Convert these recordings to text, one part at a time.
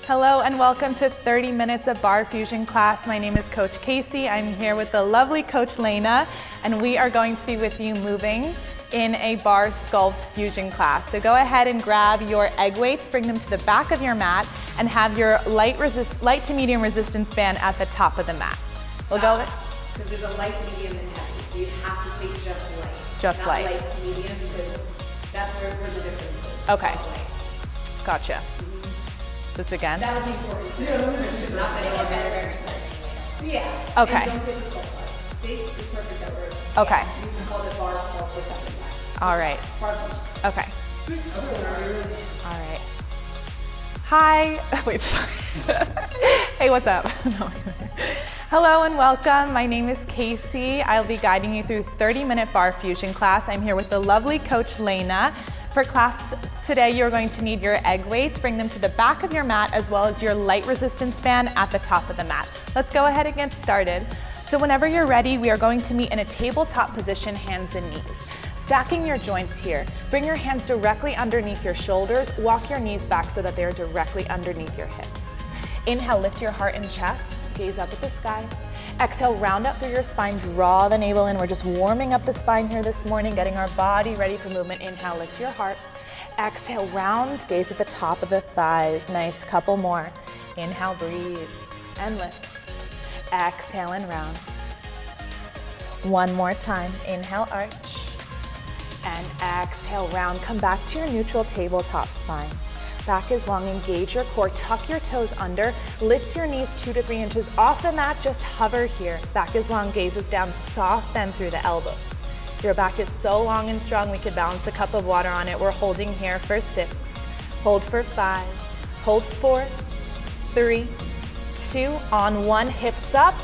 Hello and welcome to 30 minutes of bar fusion class. My name is Coach Casey. I'm here with the lovely Coach Lena, and we are going to be with you moving in a bar sculpt fusion class. So go ahead and grab your egg weights, bring them to the back of your mat, and have your light to medium resistance band at the top of the mat. We'll go with because there's a light, medium, and heavy. So you have to say just light. Just not light. Light to medium, because that's where the difference is. Okay. Gotcha. Just again. That would be important too. Not that it matters. Yeah. Okay. And don't say the sculpt part. See? It's perfect that word. Okay. You can call it bar sculpt for something like that. All right. Bar fusion. Okay. All right. Hi. Wait, sorry. Hey, what's up? Hello and welcome. My name is Casey. I'll be guiding you through 30-minute bar fusion class. I'm here with the lovely Coach Lena. For class today, you're going to need your egg weights. Bring them to the back of your mat as well as your light resistance band at the top of the mat. Let's go ahead and get started. So whenever you're ready, we are going to meet in a tabletop position, hands and knees. Stacking your joints here. Bring your hands directly underneath your shoulders. Walk your knees back so that they are directly underneath your hips. Inhale, lift your heart and chest. Gaze up at the sky. Exhale, round up through your spine, draw the navel in. We're just warming up the spine here this morning, getting our body ready for movement. Inhale, lift your heart. Exhale, round, gaze at the top of the thighs. Nice, couple more. Inhale, breathe, and lift. Exhale and round. One more time. Inhale, arch. And exhale, round. Come back to your neutral tabletop spine. Back is long, engage your core, tuck your toes under, lift your knees 2 to 3 inches off the mat, just hover here. Back is long, gazes down, soft bend through the elbows. Your back is so long and strong, we could balance a cup of water on it. We're holding here for 6, hold for 5, hold 4, 3, 2, on 1, hips up,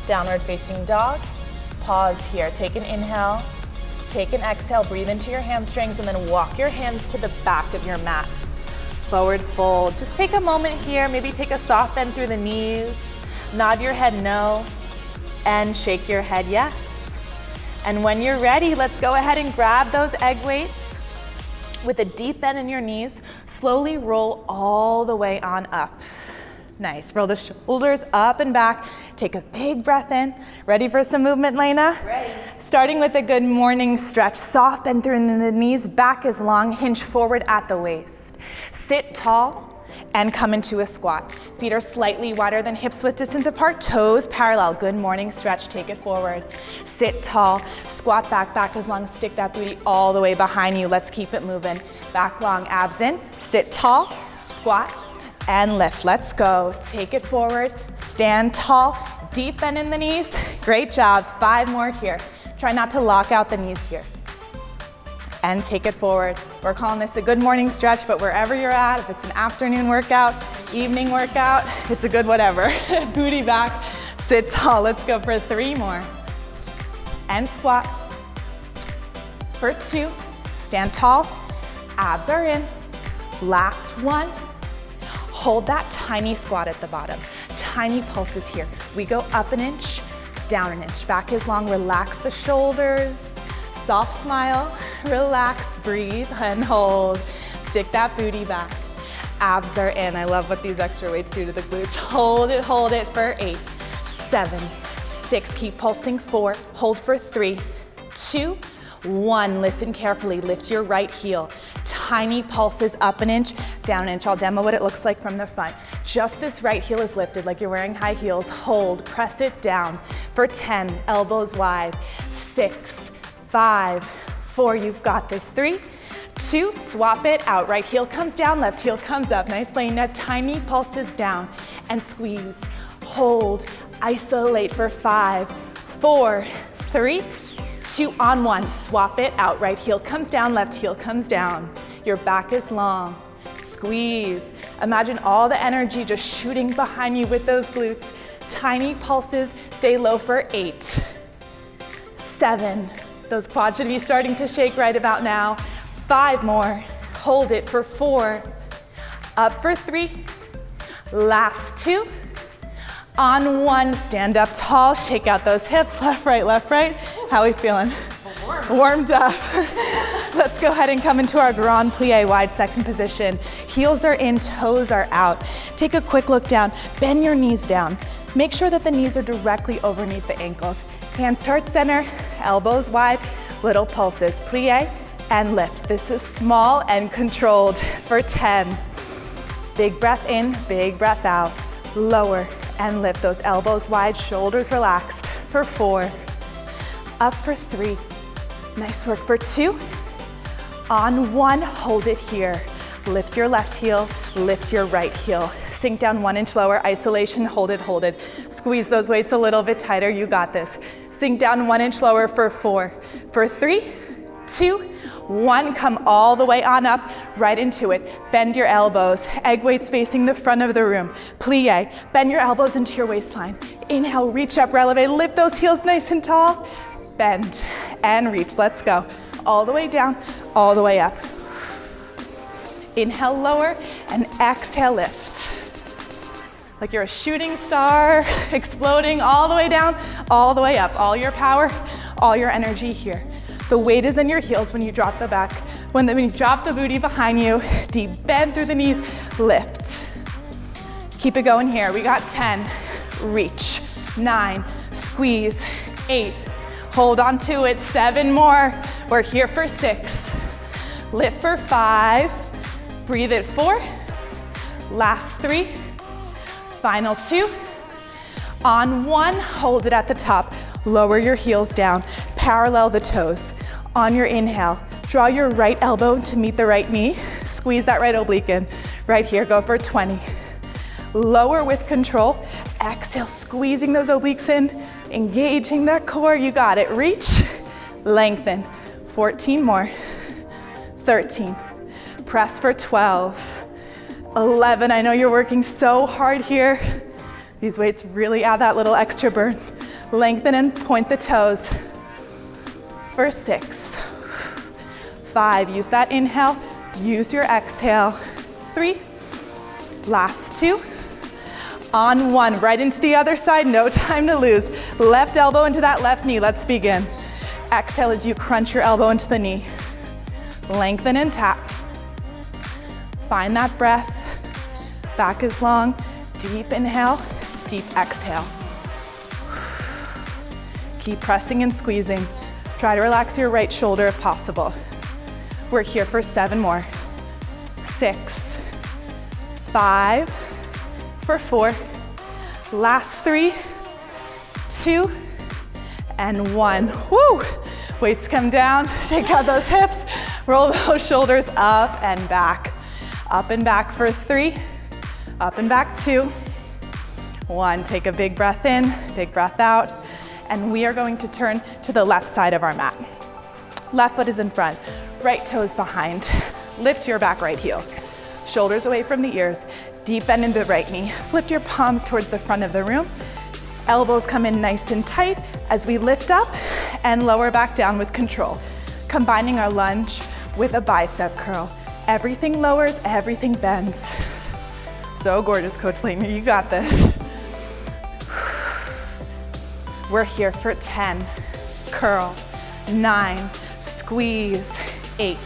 downward facing dog. Pause here, take an inhale, take an exhale, breathe into your hamstrings, and then walk your hands to the back of your mat. Forward fold. Just take a moment here, maybe take a soft bend through the knees, nod your head no, and shake your head yes. And when you're ready, let's go ahead and grab those egg weights. With a deep bend in your knees, slowly roll all the way on up. Nice, roll the shoulders up and back. Take a big breath in. Ready for some movement, Lena? Ready. Starting with a good morning stretch. Soft bend through the knees, back is long, hinge forward at the waist. Sit tall and come into a squat. Feet are slightly wider than hips width distance apart, toes parallel. Good morning stretch, take it forward. Sit tall, squat back, back is long, stick that booty all the way behind you. Let's keep it moving. Back long, abs in, sit tall, squat, and lift. Let's go. Take it forward, stand tall, deep bend in the knees. Great job, 5 more here. Try not to lock out the knees here. And take it forward. We're calling this a good morning stretch, but wherever you're at, if it's an afternoon workout, evening workout, it's a good whatever. Booty back, sit tall. Let's go for 3 more. And squat. For 2, stand tall, abs are in. Last 1. Hold that tiny squat at the bottom. Tiny pulses here. We go up an inch, down an inch. Back is long, relax the shoulders. Soft smile, relax, breathe, and hold. Stick that booty back. Abs are in. I love what these extra weights do to the glutes. Hold it for 8, 7, 6. Keep pulsing. 4, hold for 3, 2, 1. Listen carefully. Lift your right heel. Tiny pulses, up an inch, down an inch. I'll demo what it looks like from the front. Just this right heel is lifted like you're wearing high heels. Hold, press it down for 10, elbows wide. 6, 5, 4, you've got this. 3, 2, swap it out. Right heel comes down, left heel comes up. Nice Lena, tiny pulses down and squeeze. Hold, isolate for 5, 4, 3, 2, on 1. Swap it out. Right heel comes down, left heel comes down. Your back is long. Squeeze. Imagine all the energy just shooting behind you with those glutes. Tiny pulses, stay low for 8, 7. Those quads should be starting to shake right about now. 5 more. Hold it for 4. Up for 3. Last 2. On 1, stand up tall, shake out those hips, left, right, left, right. How are we feeling? Warmed up. Let's Let's go ahead and come into our grand plie, wide second position. Heels are in, toes are out. Take a quick look down, bend your knees down. Make sure that the knees are directly underneath the ankles. Hands to heart center, elbows wide, little pulses. Plie and lift. This is small and controlled for 10. Big breath in, big breath out. Lower and lift those elbows wide, shoulders relaxed for 4. Up for 3. Nice work for 2. On 1, hold it here. Lift your left heel, lift your right heel. Sink down 1 inch lower, isolation, hold it, hold it. Squeeze those weights a little bit tighter, you got this. Sink down 1 inch lower for 4. For 3, 2, 1, come all the way on up, right into it. Bend your elbows, egg weights facing the front of the room. Plie, bend your elbows into your waistline. Inhale, reach up, elevate, lift those heels nice and tall. Bend and reach, let's go. All the way down, all the way up. Inhale, lower, and exhale, lift. Like you're a shooting star, exploding all the way down, all the way up. All your power, all your energy here. The weight is in your heels when you drop the back. When you drop the booty behind you, deep bend through the knees, lift. Keep it going here. We got 10, reach, 9, squeeze, 8, hold on to it, 7 more. We're here for 6, lift for 5, breathe it 4, last 3, final 2. On 1, hold it at the top. Lower your heels down, parallel the toes. On your inhale, draw your right elbow to meet the right knee. Squeeze that right oblique in. Right here, go for 20. Lower with control. Exhale, squeezing those obliques in, engaging that core. You got it. Reach, lengthen. 14 more. 13. Press for 12. 11. I know you're working so hard here. These weights really add that little extra burn. Lengthen and point the toes. For 6, 5, use that inhale, use your exhale. 3, last 2. On 1, right into the other side, no time to lose. Left elbow into that left knee, let's begin. Exhale as you crunch your elbow into the knee. Lengthen and tap. Find that breath. Back is long. Deep inhale, deep exhale. Keep pressing and squeezing. Try to relax your right shoulder if possible. We're here for 7 more. 6, 5, for 4, last 3, 2, and 1. Woo! Weights come down, shake out those hips, roll those shoulders up and back. Up and back for 3, up and back 2, 1. Take a big breath in, big breath out. And we are going to turn to the left side of our mat. Left foot is in front, right toes behind. Lift your back right heel. Shoulders away from the ears. Deep bend in the right knee. Flip your palms towards the front of the room. Elbows come in nice and tight as we lift up and lower back down with control. Combining our lunge with a bicep curl. Everything lowers, everything bends. So gorgeous, Coach Layton, you got this. We're here for 10, curl, 9, squeeze, 8.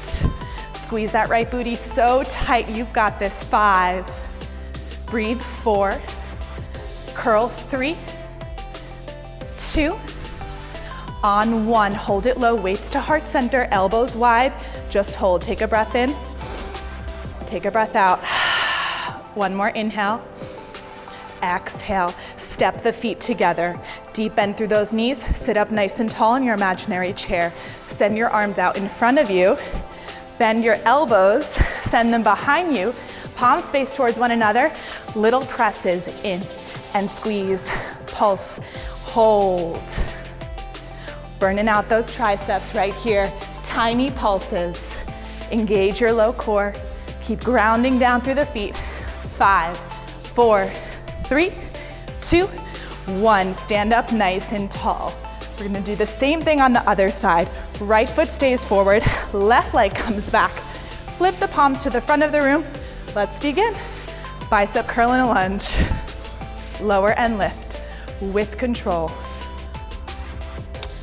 Squeeze that right booty so tight, you've got this. 5, breathe, 4, curl, 3, 2, on 1, hold it low, weights to heart center, elbows wide, just hold. Take a breath in, take a breath out. 1 more inhale. Exhale, step the feet together. Deep bend through those knees. Sit up nice and tall in your imaginary chair. Send your arms out in front of you. Bend your elbows, send them behind you. Palms face towards one another. Little presses in and squeeze, pulse, hold. Burning out those triceps right here. Tiny pulses. Engage your low core. Keep grounding down through the feet. 5, 4, 3, 2, 1. Stand up nice and tall. We're gonna do the same thing on the other side. Right foot stays forward, left leg comes back. Flip the palms to the front of the room. Let's begin. Bicep curl and a lunge. Lower and lift with control.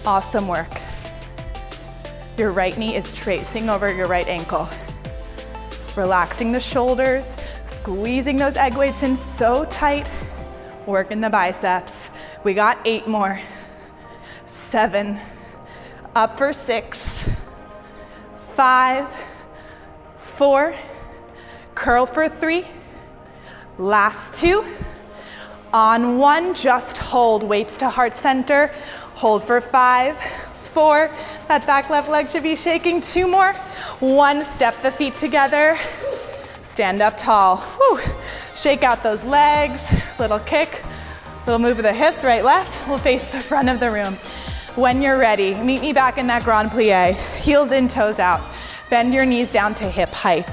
Awesome work. Your right knee is tracing over your right ankle. Relaxing the shoulders, squeezing those egg weights in so tight, working the biceps. We got 8 more. 7, up for 6, 5, 4, curl for 3, last 2, on 1, just hold, weights to heart center, hold for 5, 4, that back left leg should be shaking, 2 more, 1, step the feet together, stand up tall, whew. Shake out those legs, little kick, little move of the hips, right, left, we'll face the front of the room. When you're ready, meet me back in that grand plie, heels in, toes out, bend your knees down to hip height,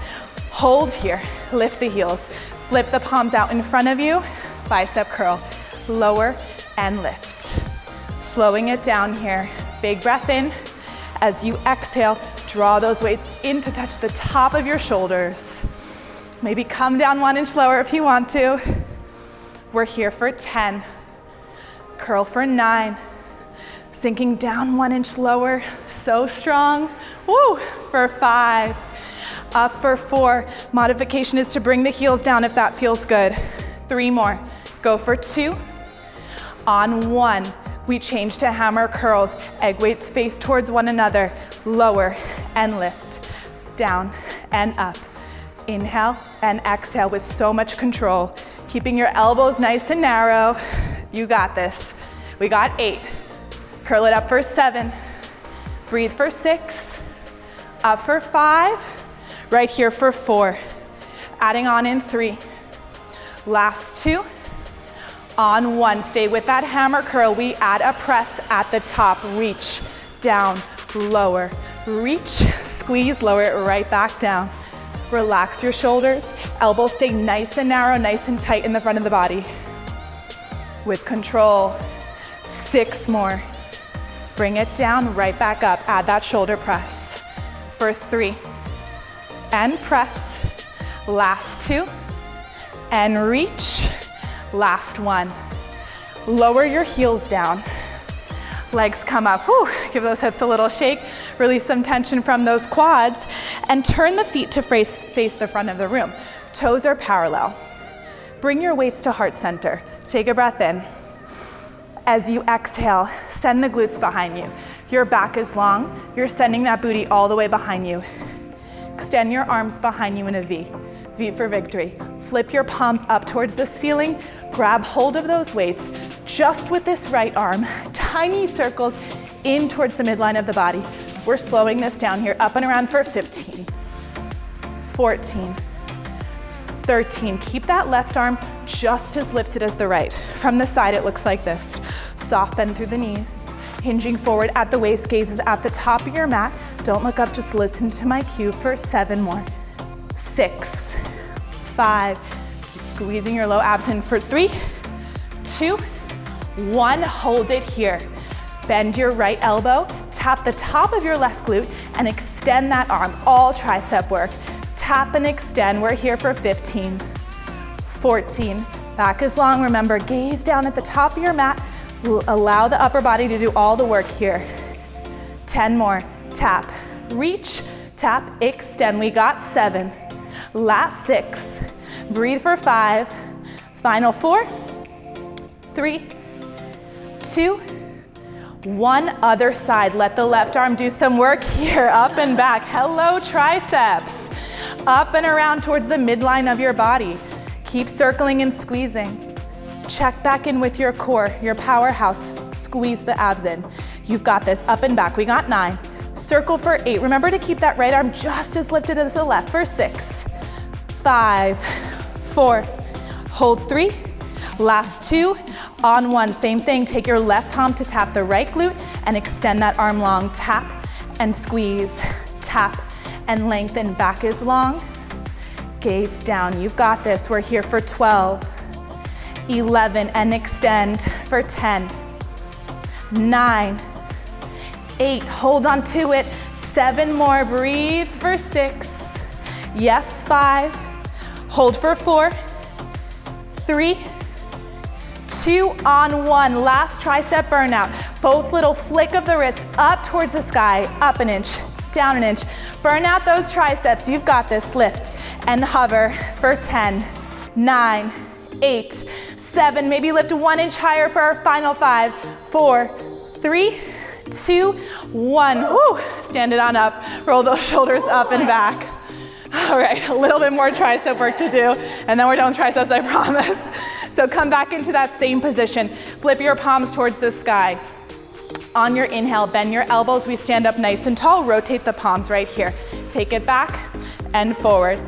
hold here, lift the heels, flip the palms out in front of you, bicep curl, lower and lift. Slowing it down here, big breath in. As you exhale, draw those weights in to touch the top of your shoulders. Maybe come down 1 inch lower if you want to. We're here for 10. Curl for 9. Sinking down 1 inch lower, so strong. Woo, for 5. Up for 4. Modification is to bring the heels down if that feels good. 3 more. Go for 2. On 1, we change to hammer curls. Egg weights face towards one another. Lower and lift. Down and up. Inhale and exhale with so much control. Keeping your elbows nice and narrow. You got this. We got 8. Curl it up for 7. Breathe for 6. Up for 5. Right here for 4. Adding on in 3. Last 2. On 1, stay with that hammer curl. We add a press at the top. Reach, down, lower. Reach, squeeze, lower it right back down. Relax your shoulders. Elbows stay nice and narrow, nice and tight in the front of the body. With control. 6 more. Bring it down, right back up. Add that shoulder press. For 3. And press. Last 2. And reach. Last 1. Lower your heels down. Legs come up. Whew. Give those hips a little shake. Release some tension from those quads. And turn the feet to face the front of the room. Toes are parallel. Bring your weights to heart center. Take a breath in. As you exhale, send the glutes behind you. Your back is long. You're sending that booty all the way behind you. Extend your arms behind you in a V. V for victory. Flip your palms up towards the ceiling. Grab hold of those weights just with this right arm. Tiny circles in towards the midline of the body. We're slowing this down here, up and around for 15, 14, 13. Keep that left arm just as lifted as the right. From the side, it looks like this. Soft bend through the knees. Hinging forward at the waist, gaze is at the top of your mat. Don't look up, just listen to my cue for 7 more. 6, 5, keep squeezing your low abs in for 3, 2, 1, hold it here. Bend your right elbow, tap the top of your left glute, and extend that arm, all tricep work. Tap and extend, we're here for 15, 14, back is long, remember, gaze down at the top of your mat, allow the upper body to do all the work here. 10 more, tap, reach, tap, extend, we got 7. Last 6, breathe for 5, final 4, 3, 2, 1, other side. Let the left arm do some work here, up and back. Hello, triceps. Up and around towards the midline of your body. Keep circling and squeezing. Check back in with your core, your powerhouse. Squeeze the abs in. You've got this, up and back. We got 9. Circle for 8. Remember to keep that right arm just as lifted as the left for 6, 5, 4, hold 3, last 2, on 1, same thing, take your left palm to tap the right glute and extend that arm long, tap and squeeze, tap and lengthen, back is long, gaze down, you've got this, we're here for 12, 11, and extend for 10, 9, 8, hold on to it, 7 more, breathe for 6, yes, 5, hold for 4, 3, 2, on 1, last tricep burnout. Both little flick of the wrist up towards the sky, up an inch, down an inch. Burn out those triceps, you've got this. Lift and hover for 10, 9, 8, 7, maybe lift 1 inch higher for our final 5, 4, 3, 2, 1. Woo. Stand it on up, roll those shoulders up and back. All right, a little bit more tricep work to do, and then we're done with triceps, I promise. So come back into that same position. Flip your palms towards the sky. On your inhale, bend your elbows. We stand up nice and tall. Rotate the palms right here. Take it back and forward.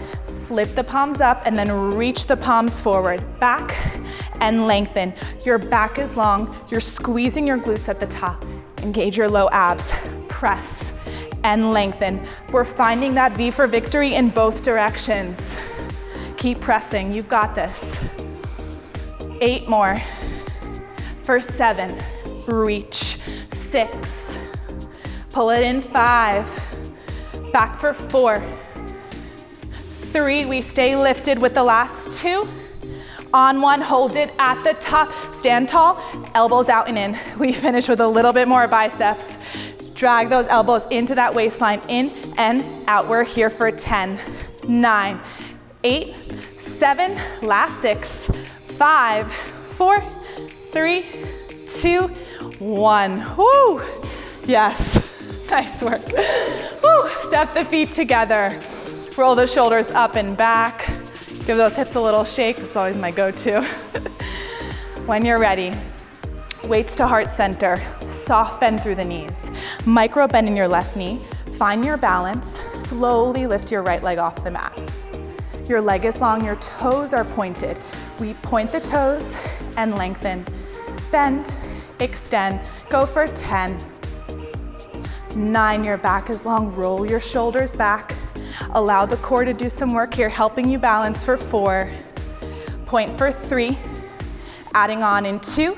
Flip the palms up and then reach the palms forward. Back and lengthen. Your back is long. You're squeezing your glutes at the top. Engage your low abs. Press and lengthen. We're finding that V for victory in both directions. Keep pressing. You've got this. 8 more. For 7. Reach. 6. Pull it in. 5. Back for 4. 3. We stay lifted with the last 2. On 1, hold it at the top. Stand tall, elbows out and in. We finish with a little bit more biceps. Drag those elbows into that waistline, in and out. We're here for 10, 9, 8, 7, last 6, 5, 4, 3, 2, 1. Woo! Yes, nice work. Woo! Step the feet together. Roll the shoulders up and back. Give those hips a little shake. It's always my go-to. When you're ready, weights to heart center, soft bend through the knees. Micro bend in your left knee. Find your balance. Slowly lift your right leg off the mat. Your leg is long, your toes are pointed. We point the toes and lengthen. Bend, extend, go for 10. 9, your back is long, roll your shoulders back. Allow the core to do some work here, helping you balance for 4. Point for 3, adding on in 2.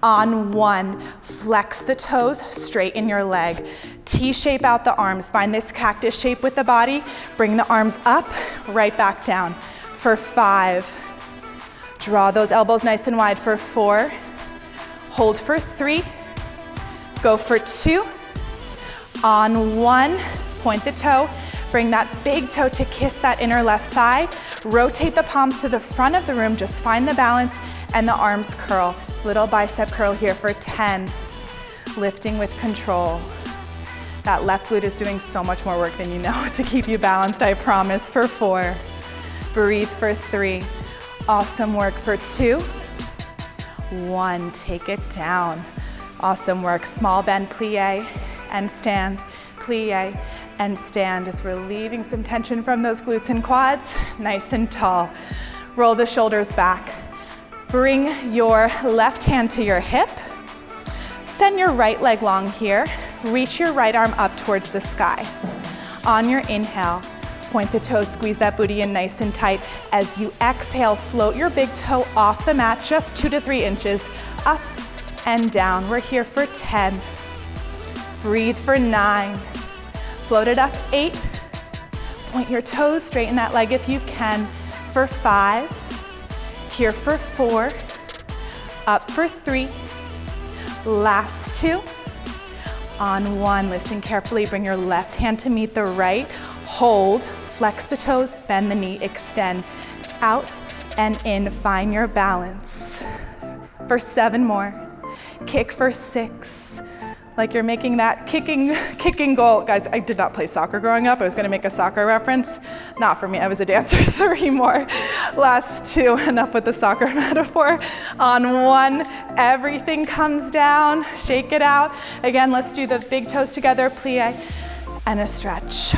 On 1, flex the toes, straighten your leg. T-shape out the arms. Find this cactus shape with the body. Bring the arms up, right back down. For 5, draw those elbows nice and wide for 4. Hold for 3, go for 2. On 1, point the toe. Bring that big toe to kiss that inner left thigh. Rotate the palms to the front of the room. Just find the balance and the arms curl. Little bicep curl here for 10. Lifting with control. That left glute is doing so much more work than you know to keep you balanced, I promise. For 4. Breathe for 3. Awesome work for 2. 1. Take it down. Awesome work. Small bend, plie and stand. Plie and stand. Just relieving some tension from those glutes and quads. Nice and tall. Roll the shoulders back. Bring your left hand to your hip. Send your right leg long here. Reach your right arm up towards the sky. On your inhale, point the toes, squeeze that booty in nice and tight. As you exhale, float your big toe off the mat, just 2 to 3 inches, up and down. We're here for 10. Breathe for 9. Float it up, 8. Point your toes, straighten that leg if you can. For 5. Here for 4. Up for 3. Last 2. On 1, listen carefully. Bring your left hand to meet the right. Hold, flex the toes, bend the knee, extend. Out and in, find your balance. For 7 more. Kick for 6. Like you're making that kicking goal. Guys, I did not play soccer growing up. I was gonna make a soccer reference. Not for me, I was a dancer. 3 more. Last 2, enough with the soccer metaphor. On 1, everything comes down. Shake it out. Again, let's do the big toes together, plie and a stretch.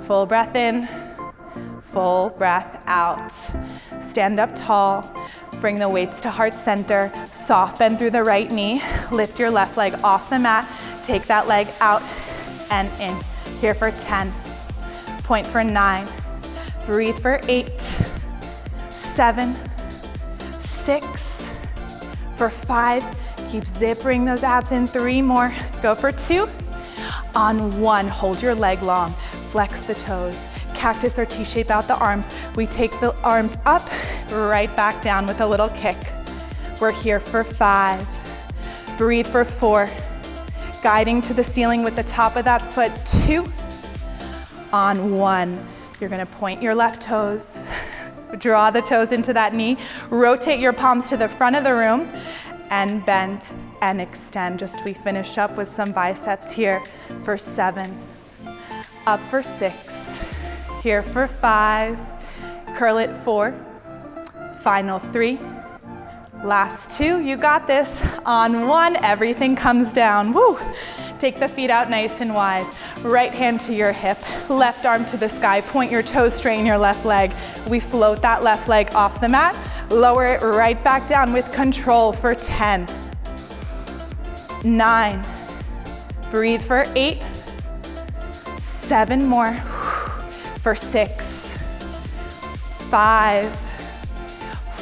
Full breath in, full breath out. Stand up tall. Bring the weights to heart center. Soft bend through the right knee. Lift your left leg off the mat. Take that leg out and in. Here for 10. Point for 9. Breathe for 8. 7. 6. For 5. Keep zipping those abs in. 3 more. Go for 2. On 1, hold your leg long. Flex the toes. Cactus or T-shape out the arms. We take the arms up, right back down with a little kick. We're here for 5. Breathe for 4. Guiding to the ceiling with the top of that foot. 2. On 1. You're gonna point your left toes. Draw the toes into that knee. Rotate your palms to the front of the room and bend and extend. Just we finish up with some biceps here for 7. Up for 6. Here for 5. Curl it 4. Final 3. Last 2. You got this. On 1, everything comes down. Woo! Take the feet out nice and wide. Right hand to your hip, left arm to the sky. Point your toes, straighten your left leg. We float that left leg off the mat. Lower it right back down with control for 10. 9. Breathe for 8. 7 more. For 6. 5.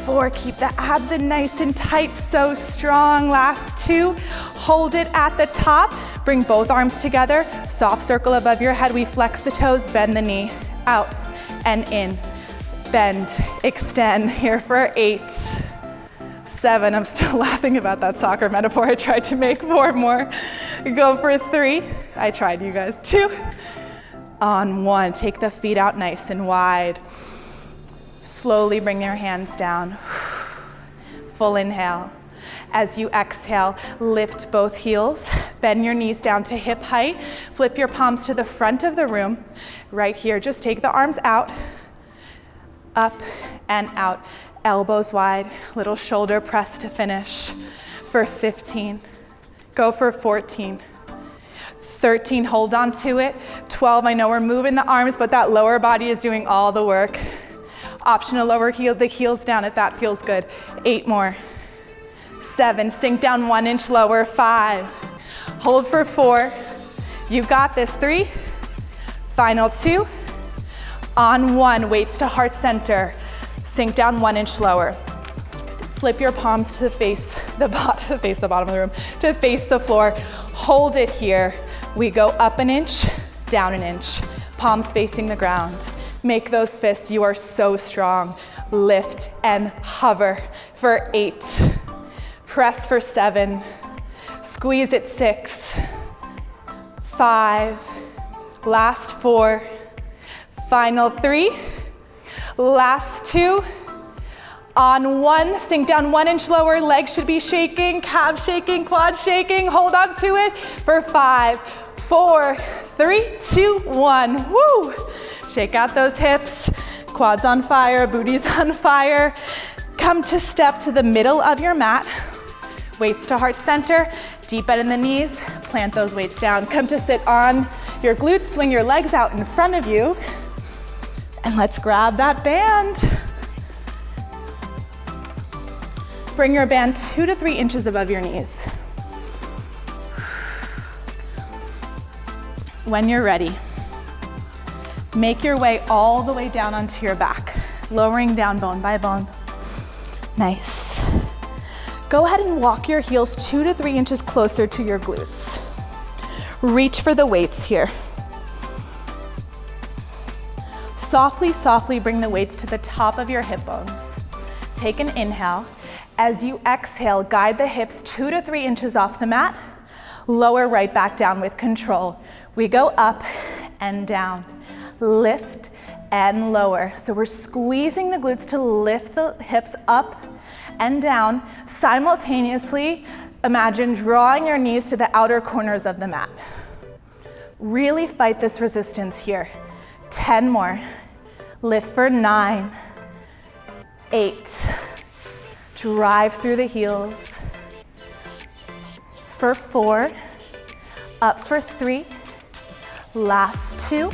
4. Keep the abs in nice and tight, so strong. Last 2. Hold it at the top. Bring both arms together. Soft circle above your head. We flex the toes, bend the knee. Out and in. Bend, extend. Here for 8. 7. I'm still laughing about that soccer metaphor I tried to make. 4 more. Go for 3. I tried, you guys. 2. On 1. Take the feet out nice and wide. Slowly bring your hands down. Full inhale. As you exhale, lift both heels, bend your knees down to hip height, flip your palms to the front of the room. Right here, just take the arms out, up and out, elbows wide, little shoulder press to finish. For 15, go for 14. 13, hold on to it. 12, I know we're moving the arms, but that lower body is doing all the work. Optional lower heel, the heels down if that feels good. 8 more. 7, sink down 1 inch lower. 5, hold for 4. You got this. 3, final 2. On 1, weights to heart center. Sink down 1 inch lower. Flip your palms to face the bottom of the room, to face the floor. Hold it here. We go up an inch, down an inch. Palms facing the ground. Make those fists. You are so strong. Lift and hover for 8. Press for 7. Squeeze at 6. 5. Last 4. Final 3. Last 2. On 1, sink down 1 inch lower. Legs should be shaking, calves shaking, quads shaking. Hold on to it for 5, 4, 3, 2, 1. Woo! Shake out those hips. Quads on fire, booty's on fire. Come to step to the middle of your mat. Weights to heart center, deep bend in the knees, plant those weights down. Come to sit on your glutes, swing your legs out in front of you, and let's grab that band. Bring your band 2 to 3 inches above your knees. When you're ready, make your way all the way down onto your back, lowering down bone by bone. Nice. Go ahead and walk your heels 2 to 3 inches closer to your glutes. Reach for the weights here. Softly, softly bring the weights to the top of your hip bones. Take an inhale. As you exhale, guide the hips 2 to 3 inches off the mat. Lower right back down with control. We go up and down. Lift and lower. So we're squeezing the glutes to lift the hips up and down. Simultaneously, imagine drawing your knees to the outer corners of the mat. Really fight this resistance here. 10 more. Lift for 9, 8. Drive through the heels. For 4, up for 3, last 2.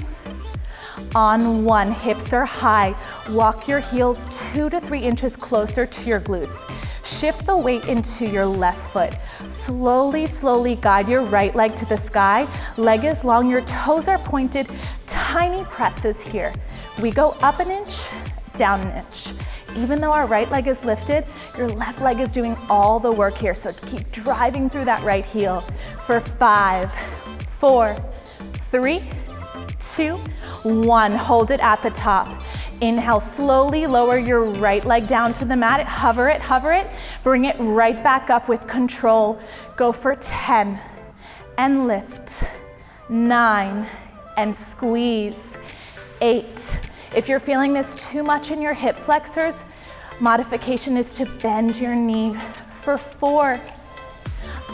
On 1, hips are high. Walk your heels 2 to 3 inches closer to your glutes. Shift the weight into your left foot. Slowly, slowly guide your right leg to the sky. Leg is long, your toes are pointed. Tiny presses here. We go up an inch, down an inch. Even though our right leg is lifted, your left leg is doing all the work here. So keep driving through that right heel. For 5, 4, 3, 2, 1. Hold it at the top. Inhale, slowly lower your right leg down to the mat. Hover it. Bring it right back up with control. Go for 10 and lift. 9 and squeeze. 8. If you're feeling this too much in your hip flexors, modification is to bend your knee for 4.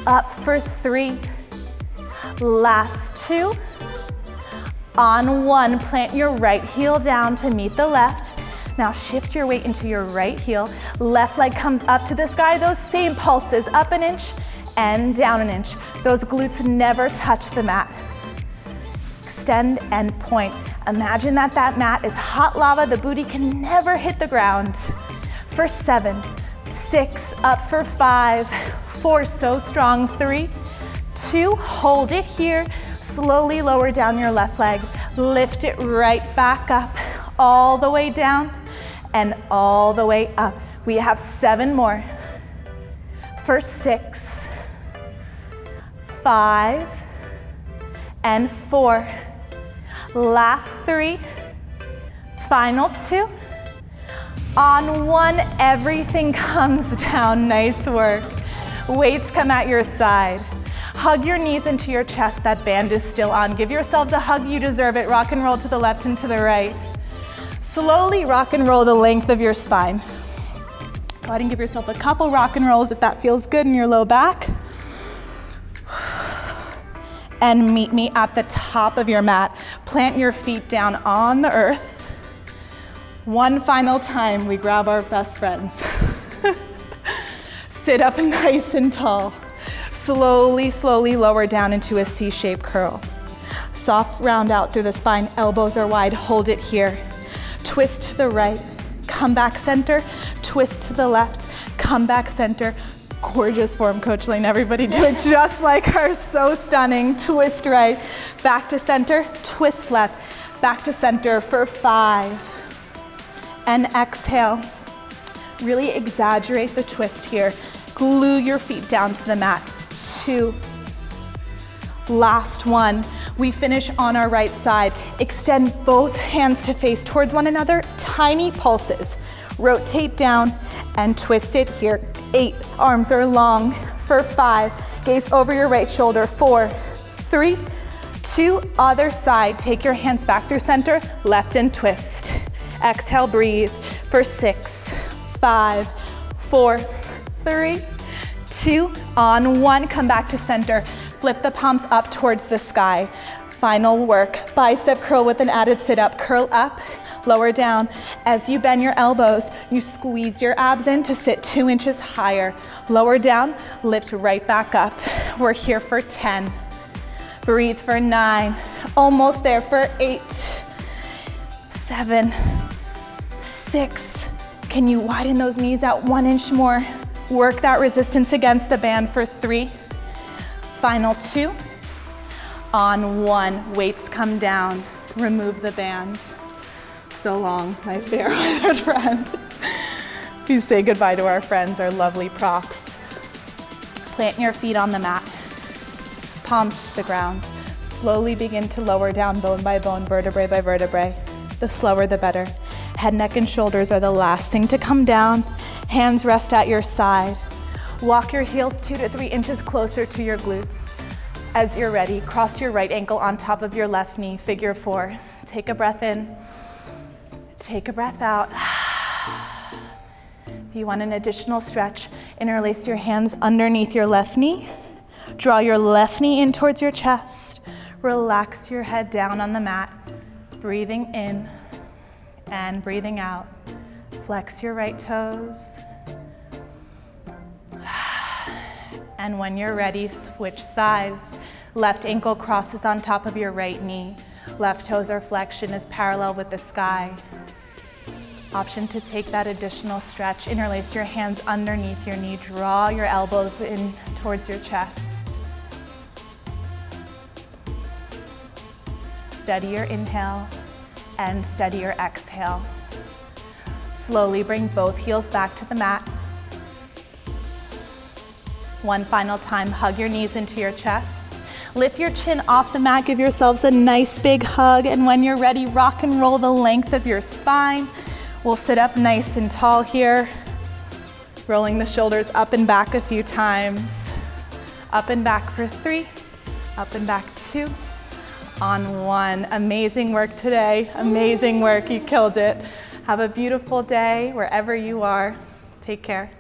Up for 3. Last 2. On 1, plant your right heel down to meet the left. Now shift your weight into your right heel. Left leg comes up to the sky. Those same pulses, up an inch and down an inch. Those glutes never touch the mat. Extend and point. Imagine that mat is hot lava. The booty can never hit the ground. For 7, 6, up for 5, 4, so strong, 3, 2, hold it here. Slowly lower down your left leg. Lift it right back up, all the way down and all the way up. We have 7 more. For 6, 5, and 4. Last 3, final 2. On 1, everything comes down. Nice work. Weights come at your side. Hug your knees into your chest. That band is still on. Give yourselves a hug. You deserve it. Rock and roll to the left and to the right. Slowly rock and roll the length of your spine. Go ahead and give yourself a couple rock and rolls if that feels good in your low back. And meet me at the top of your mat. Plant your feet down on the earth. One final time, we grab our best friends. Sit up nice and tall. Slowly, slowly lower down into a C-shaped curl. Soft round out through the spine, elbows are wide, hold it here. Twist to the right, come back center, twist to the left, come back center. Gorgeous form, Coach Lane. Everybody do it just like her. So stunning. Twist right, back to center, twist left, back to center for 5. And exhale. Really exaggerate the twist here. Glue your feet down to the mat. 2. Last 1. We finish on our right side. Extend both hands to face towards one another. Tiny pulses. Rotate down and twist it here. 8. Arms are long for 5. Gaze over your right shoulder. 4, 3, 2. Other side. Take your hands back through center. Left and twist. Exhale, breathe for 6, 5, 4, 3, 2. On 1, come back to center. Flip the palms up towards the sky. Final work. Bicep curl with an added sit up. Curl up, lower down. As you bend your elbows, you squeeze your abs in to sit 2 inches higher. Lower down, lift right back up. We're here for 10. Breathe for 9. Almost there for 8, 7, 6. Can you widen those knees out 1 inch more? Work that resistance against the band for 3. Final 2. On 1, weights come down. Remove the band. So long, my fair-weathered friend. We say goodbye to our friends, our lovely props. Plant your feet on the mat. Palms to the ground. Slowly begin to lower down bone by bone, vertebrae by vertebrae. The slower, the better. Head, neck, and shoulders are the last thing to come down. Hands rest at your side. Walk your heels 2 to 3 inches closer to your glutes. As you're ready, cross your right ankle on top of your left knee, figure 4. Take a breath in. Take a breath out. If you want an additional stretch, interlace your hands underneath your left knee. Draw your left knee in towards your chest. Relax your head down on the mat. Breathing in and breathing out. Flex your right toes. And when you're ready, switch sides. Left ankle crosses on top of your right knee. Left toes or flexion is parallel with the sky. Option to take that additional stretch. Interlace your hands underneath your knee. Draw your elbows in towards your chest. Steady your inhale and steady your exhale. Slowly bring both heels back to the mat. One final time, hug your knees into your chest. Lift your chin off the mat, give yourselves a nice big hug, and when you're ready, rock and roll the length of your spine. We'll sit up nice and tall here, rolling the shoulders up and back a few times. Up and back for 3, Up and back 2. On 1. Amazing work today. Amazing work. You killed it. Have a beautiful day wherever you are. Take care.